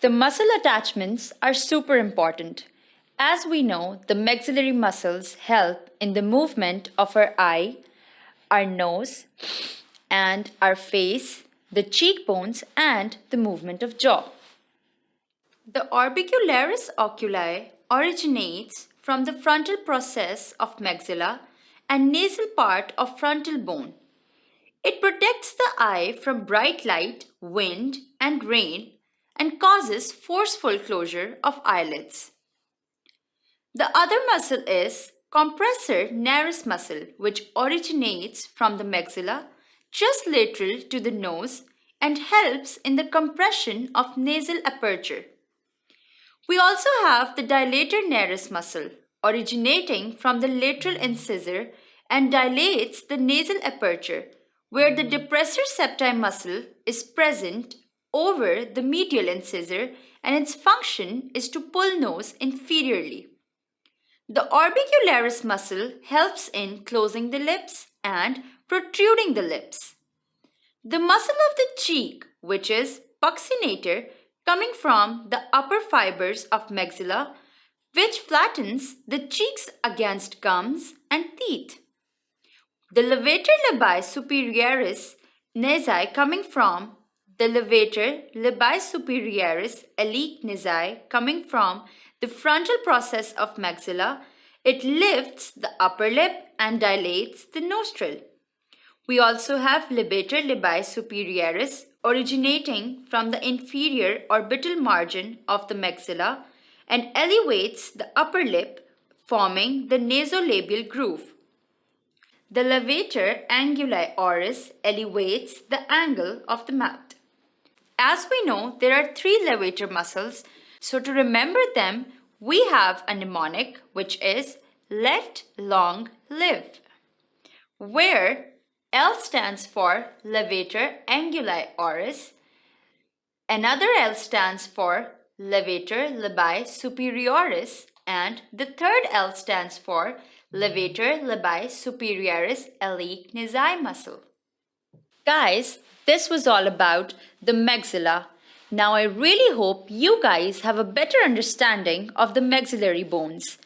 The muscle attachments are super important. As we know, the maxillary muscles help in the movement of our eye, our nose, and our face, the cheekbones, and the movement of jaw. The orbicularis oculi originates from the frontal process of maxilla and nasal part of frontal bone. It protects the eye from bright light, wind, and rain and causes forceful closure of eyelids. The other muscle is compressor nares muscle, which originates from the maxilla just lateral to the nose and helps in the compression of nasal aperture. We also have the dilator nares muscle originating from the lateral incisor and dilates the nasal aperture, where the depressor septi muscle is present over the medial incisor and its function is to pull nose inferiorly. The orbicularis muscle helps in closing the lips and protruding the lips. The muscle of the cheek, which is buccinator, coming from the upper fibers of maxilla, which flattens the cheeks against gums and teeth. The levator labii superioris nasi coming from the levator labii superioris iliac nasi coming from the frontal process of maxilla. It lifts the upper lip and dilates the nostril. We also have levator labii superioris originating from the inferior orbital margin of the maxilla and elevates the upper lip, forming the nasolabial groove. The levator anguli oris elevates the angle of the mouth. As we know, there are 3 levator muscles, so to remember them, we have a mnemonic which is let long live, where L stands for levator anguli oris, another L stands for levator labii superioris, and the third L stands for levator labii superioris iliac nasi muscle. Guys, this was all about the maxilla. Now I really hope you guys have a better understanding of the maxillary bones.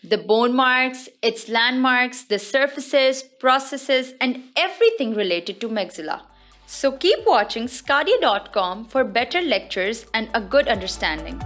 The bone marks, its landmarks, the surfaces, processes, and everything related to maxilla. So keep watching sqadia.com for better lectures and a good understanding.